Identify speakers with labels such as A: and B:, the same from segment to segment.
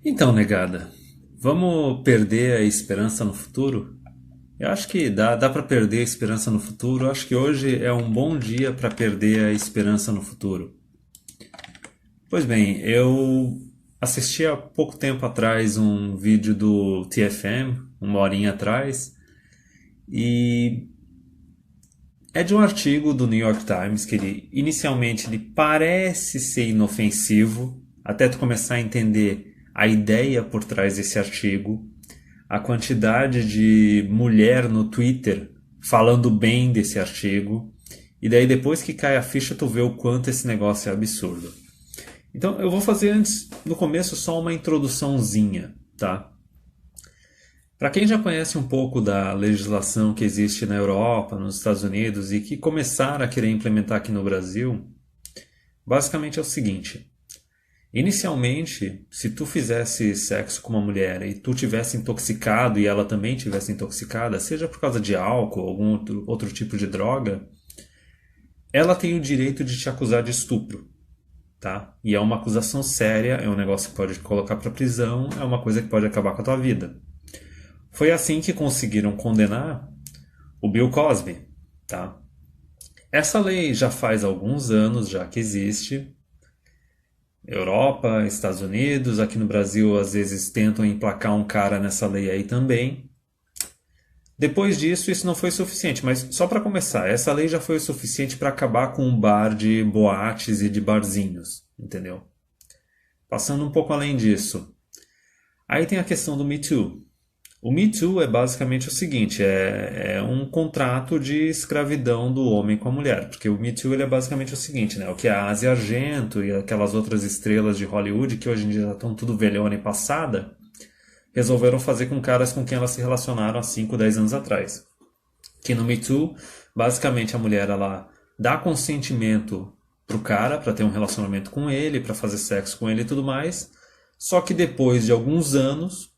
A: Então, negada, vamos perder a esperança no futuro? Eu acho que dá para perder a esperança no futuro. Eu acho que hoje é um bom dia para perder a esperança no futuro. Pois bem, eu assisti há pouco tempo atrás um vídeo do TFM, uma horinha atrás, e é de um artigo do New York Times que ele inicialmente ele parece ser inofensivo, até tu começar a entender a ideia por trás desse artigo, a quantidade de mulher no Twitter falando bem desse artigo, e daí depois que cai a ficha tu vê o quanto esse negócio é absurdo. Então eu vou fazer antes, no começo, só uma introduçãozinha, tá? Para quem já conhece um pouco da legislação que existe na Europa, nos Estados Unidos e que começaram a querer implementar aqui no Brasil, basicamente é o seguinte: inicialmente, se tu fizesse sexo com uma mulher e tu tivesse intoxicado e ela também tivesse intoxicada, seja por causa de álcool ou algum outro tipo de droga, ela tem o direito de te acusar de estupro, tá? E é uma acusação séria, é um negócio que pode te colocar para prisão, é uma coisa que pode acabar com a tua vida. Foi assim que conseguiram condenar o Bill Cosby, tá? Essa lei já faz alguns anos já que existe. Europa, Estados Unidos, aqui no Brasil às vezes tentam emplacar um cara nessa lei aí também. Depois disso, isso não foi suficiente, mas só para começar, essa lei já foi o suficiente para acabar com um bar de boates e de barzinhos, entendeu? Passando um pouco além disso, aí tem a questão do Me Too. O Me Too é basicamente o seguinte, é um contrato de escravidão do homem com a mulher, porque o Me Too ele é basicamente o seguinte, né? O que a Asia Argento e aquelas outras estrelas de Hollywood, que hoje em dia já estão tudo velhona e passada, resolveram fazer com caras com quem elas se relacionaram há 5, 10 anos atrás. Que no Me Too, basicamente a mulher ela dá consentimento pro cara para ter um relacionamento com ele, para fazer sexo com ele e tudo mais, só que depois de alguns anos,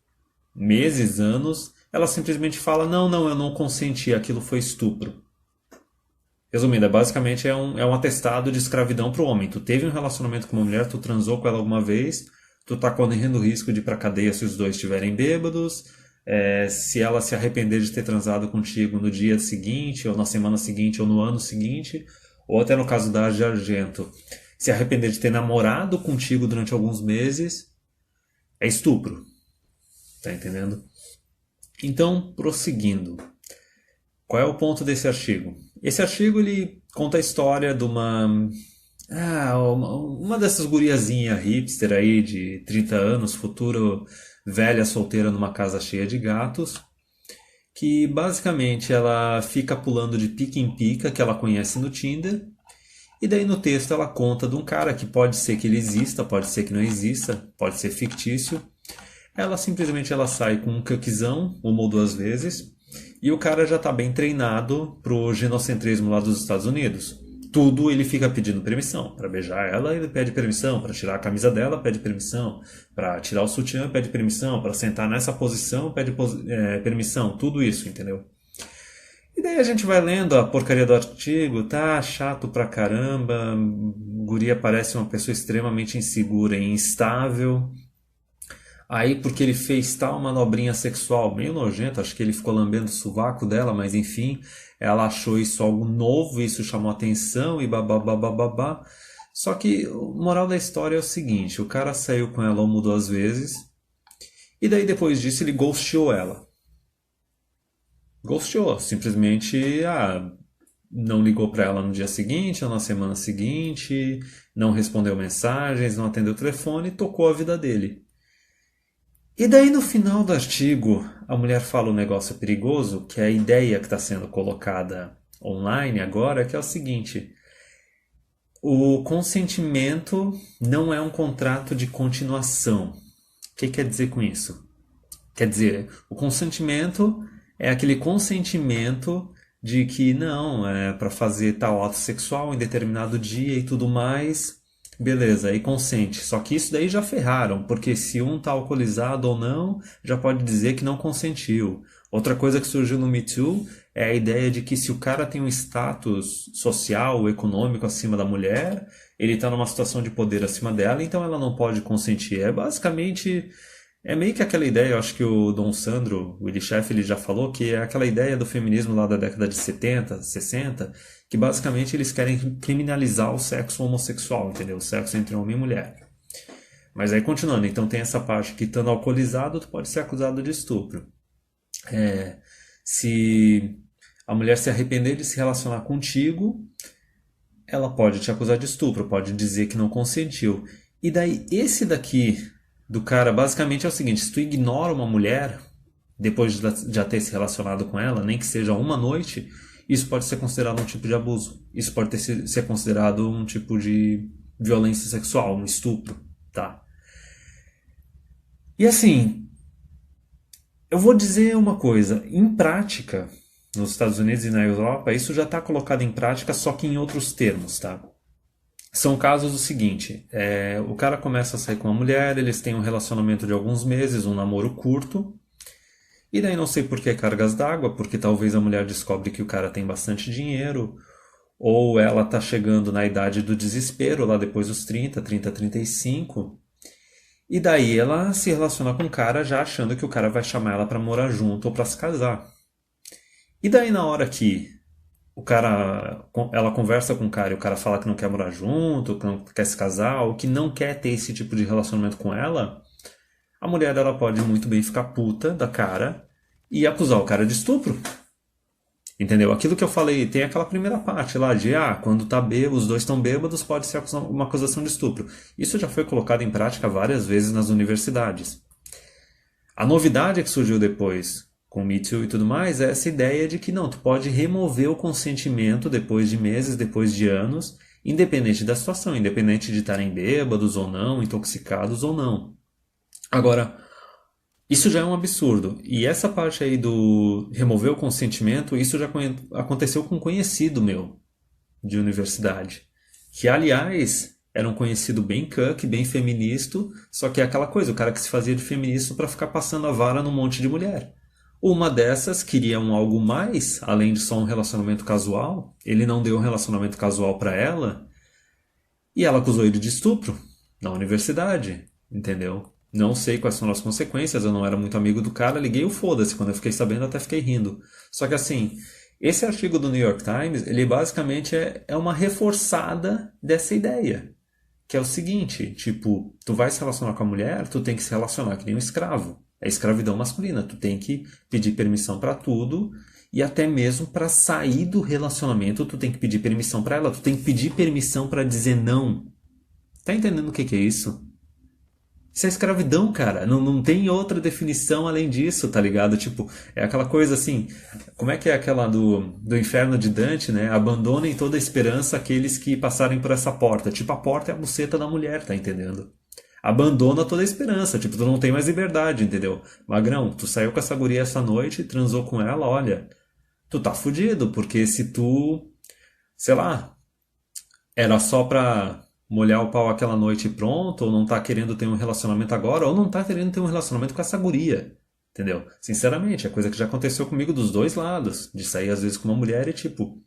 A: meses, anos, ela simplesmente fala: não, não, eu não consenti, aquilo foi estupro. Resumindo, basicamente é um atestado de escravidão pro homem. Tu teve um relacionamento com uma mulher, tu transou com ela alguma vez, tu tá correndo o risco de ir pra cadeia se os dois estiverem bêbados, se ela se arrepender de ter transado contigo no dia seguinte, ou na semana seguinte, ou no ano seguinte, ou até no caso da Asia Argento, se arrepender de ter namorado contigo durante alguns meses, é estupro. Tá entendendo? Então, prosseguindo, qual é o ponto desse artigo? Esse artigo ele conta a história de uma dessas guriazinha hipster aí de 30 anos, futuro velha solteira numa casa cheia de gatos, que basicamente ela fica pulando de pica em pica que ela conhece no Tinder, e daí no texto ela conta de um cara que pode ser que ele exista, pode ser que não exista, pode ser fictício. Ela simplesmente ela sai com um cuckzão, uma ou duas vezes, e o cara já está bem treinado pro genocentrismo lá dos Estados Unidos. Tudo ele fica pedindo permissão. Para beijar ela, ele pede permissão. Para tirar a camisa dela, pede permissão. Para tirar o sutiã, pede permissão. Para sentar nessa posição, pede permissão. Tudo isso, entendeu? E daí a gente vai lendo a porcaria do artigo, tá chato pra caramba. Guria parece uma pessoa extremamente insegura e instável. Aí, porque ele fez tal manobrinha sexual meio nojenta, acho que ele ficou lambendo o sovaco dela, mas enfim, ela achou isso algo novo, isso chamou atenção e babá. Só que o moral da história é o seguinte: o cara saiu com ela uma ou duas vezes, e daí depois disso ele ghosteou ela. Ghosteou, simplesmente, não ligou pra ela no dia seguinte, ou na semana seguinte, não respondeu mensagens, não atendeu o telefone, tocou a vida dele. E daí no final do artigo, a mulher fala um negócio perigoso, que é a ideia que está sendo colocada online agora, que é o seguinte: o consentimento não é um contrato de continuação. O que quer dizer com isso? Quer dizer, o consentimento é aquele consentimento de que não, é para fazer tal ato sexual em determinado dia e tudo mais. Beleza, aí consente. Só que isso daí já ferraram, porque se um tá alcoolizado ou não, já pode dizer que não consentiu. Outra coisa que surgiu no Me Too é a ideia de que se o cara tem um status social ou econômico acima da mulher, ele tá numa situação de poder acima dela, então ela não pode consentir. É basicamente, é meio que aquela ideia, eu acho que o Dom Sandro, o Willy Schaff, ele já falou, que é aquela ideia do feminismo lá da década de 70, 60, que basicamente eles querem criminalizar o sexo homossexual, entendeu? O sexo entre homem e mulher. Mas aí continuando, então tem essa parte que estando alcoolizado, tu pode ser acusado de estupro. Se a mulher se arrepender de se relacionar contigo, ela pode te acusar de estupro, pode dizer que não consentiu. E daí, esse daqui do cara, basicamente é o seguinte: se tu ignora uma mulher, depois de já ter se relacionado com ela, nem que seja uma noite, isso pode ser considerado um tipo de abuso. Isso pode ser considerado um tipo de violência sexual, um estupro, tá? E assim, eu vou dizer uma coisa, em prática, nos Estados Unidos e na Europa, isso já está colocado em prática, só que em outros termos, tá? São casos do seguinte, o cara começa a sair com uma mulher, eles têm um relacionamento de alguns meses, um namoro curto, e daí não sei por que cargas d'água, porque talvez a mulher descobre que o cara tem bastante dinheiro, ou ela tá chegando na idade do desespero, lá depois dos 30, 30, 35, e daí ela se relaciona com o cara já achando que o cara vai chamar ela pra morar junto ou pra se casar. E daí na hora que ela conversa com o cara e o cara fala que não quer morar junto, que não quer se casar, ou que não quer ter esse tipo de relacionamento com ela, a mulher ela pode muito bem ficar puta da cara e acusar o cara de estupro. Entendeu? Aquilo que eu falei, tem aquela primeira parte lá de, quando tá bêbado, os dois estão bêbados, pode ser uma acusação de estupro. Isso já foi colocado em prática várias vezes nas universidades. A novidade que surgiu depois, com o Me Too e tudo mais, é essa ideia de que não, tu pode remover o consentimento depois de meses, depois de anos, independente da situação, independente de estarem bêbados ou não, intoxicados ou não. Agora, isso já é um absurdo. E essa parte aí do remover o consentimento, isso já aconteceu com um conhecido meu de universidade. Que, aliás, era um conhecido bem cuck, bem feminista, só que é aquela coisa, o cara que se fazia de feminista para ficar passando a vara num monte de mulher. Uma dessas queria algo mais, além de só um relacionamento casual. Ele não deu um relacionamento casual para ela. E ela acusou ele de estupro na universidade, entendeu? Não sei quais são as consequências, eu não era muito amigo do cara, liguei o foda-se, quando eu fiquei sabendo até fiquei rindo. Só que assim, esse artigo do New York Times, ele basicamente é uma reforçada dessa ideia. Que é o seguinte, tipo, tu vai se relacionar com a mulher, tu tem que se relacionar que nem um escravo. É escravidão masculina, tu tem que pedir permissão pra tudo e até mesmo pra sair do relacionamento, tu tem que pedir permissão pra ela, tu tem que pedir permissão pra dizer não. Tá entendendo o que é isso? Isso é escravidão, cara. Não tem outra definição além disso, tá ligado? Tipo, é aquela coisa assim. Como é que é aquela do inferno de Dante, né? Abandonem toda a esperança aqueles que passarem por essa porta. Tipo, a porta é a buceta da mulher, tá entendendo? Abandona toda a esperança. Tipo, tu não tem mais liberdade, entendeu? Magrão, tu saiu com essa guria essa noite, transou com ela, olha. Tu tá fudido, porque se tu, sei lá, era só pra molhar o pau aquela noite e pronto, ou não tá querendo ter um relacionamento agora, ou não tá querendo ter um relacionamento com essa guria. Entendeu? Sinceramente, é coisa que já aconteceu comigo dos dois lados. De sair às vezes com uma mulher e tipo,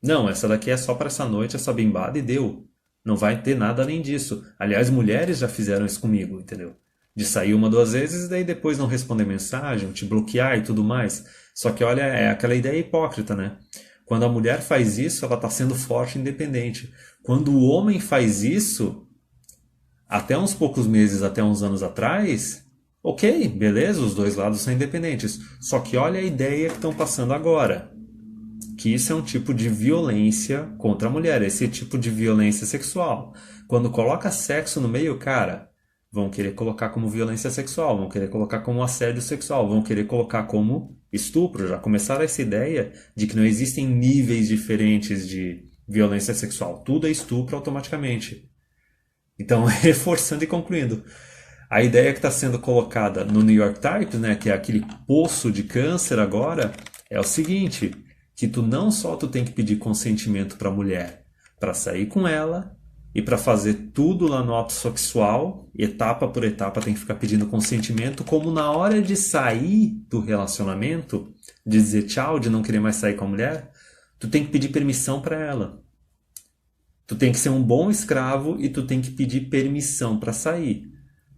A: não, essa daqui é só para essa noite, essa bimbada e deu. Não vai ter nada além disso. Aliás, mulheres já fizeram isso comigo, entendeu? De sair uma, duas vezes e daí depois não responder mensagem, te bloquear e tudo mais. Só que olha, é aquela ideia hipócrita, né? Quando a mulher faz isso, ela está sendo forte e independente. Quando o homem faz isso, até uns poucos meses, até uns anos atrás, ok, beleza, os dois lados são independentes. Só que olha a ideia que estão passando agora. Que isso é um tipo de violência contra a mulher, esse tipo de violência sexual. Quando coloca sexo no meio, cara, vão querer colocar como violência sexual, vão querer colocar como assédio sexual, vão querer colocar como estupro. Já começaram essa ideia de que não existem níveis diferentes de violência sexual. Tudo é estupro automaticamente. Então, reforçando e concluindo, a ideia que está sendo colocada no New York Times, né, que é aquele poço de câncer agora, é o seguinte, que tu tem que pedir consentimento para a mulher para sair com ela e para fazer tudo lá no ato sexual, etapa por etapa tem que ficar pedindo consentimento, como na hora de sair do relacionamento, de dizer tchau, de não querer mais sair com a mulher, tu tem que pedir permissão para ela. Tu tem que ser um bom escravo e tu tem que pedir permissão para sair.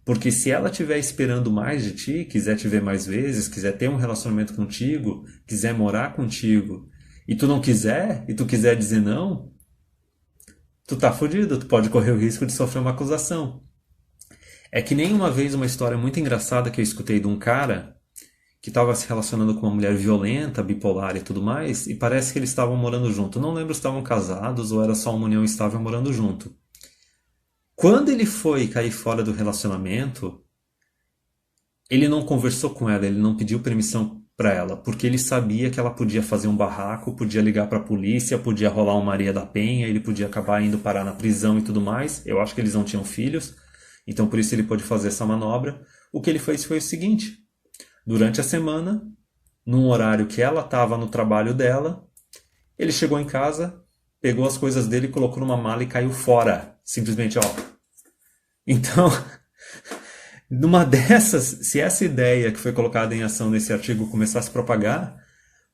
A: Porque se ela estiver esperando mais de ti, quiser te ver mais vezes, quiser ter um relacionamento contigo, quiser morar contigo, e tu não quiser, e tu quiser dizer não, tu tá fudido, tu pode correr o risco de sofrer uma acusação. É que nem uma vez uma história muito engraçada que eu escutei de um cara que estava se relacionando com uma mulher violenta, bipolar e tudo mais, e parece que eles estavam morando junto. Não lembro se estavam casados ou era só uma união estável morando junto. Quando ele foi cair fora do relacionamento, ele não conversou com ela, ele não pediu permissão para ela, porque ele sabia que ela podia fazer um barraco, podia ligar para a polícia, podia rolar uma Maria da Penha, ele podia acabar indo parar na prisão e tudo mais. Eu acho que eles não tinham filhos, então por isso ele pôde fazer essa manobra. O que ele fez foi o seguinte: durante a semana, num horário que ela estava no trabalho dela, ele chegou em casa, pegou as coisas dele, colocou numa mala e caiu fora. Simplesmente, ó. Então, numa dessas, se essa ideia que foi colocada em ação nesse artigo começar a se propagar,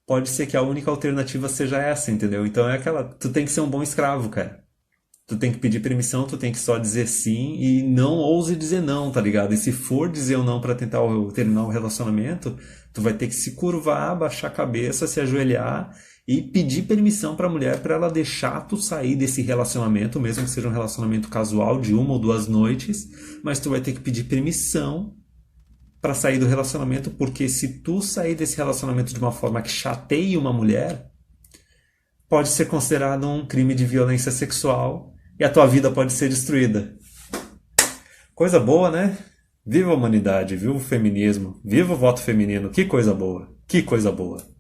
A: pode ser que a única alternativa seja essa, entendeu? Então é aquela, tu tem que ser um bom escravo, cara. Tu tem que pedir permissão, tu tem que só dizer sim e não ouse dizer não, tá ligado? E se for dizer o não pra tentar terminar o relacionamento, tu vai ter que se curvar, baixar a cabeça, se ajoelhar e pedir permissão pra mulher pra ela deixar tu sair desse relacionamento, mesmo que seja um relacionamento casual de 1 ou 2 noites, mas tu vai ter que pedir permissão pra sair do relacionamento, porque se tu sair desse relacionamento de uma forma que chateie uma mulher, pode ser considerado um crime de violência sexual e a tua vida pode ser destruída. Coisa boa, né? Viva a humanidade, viva o feminismo, viva o voto feminino, que coisa boa, que coisa boa.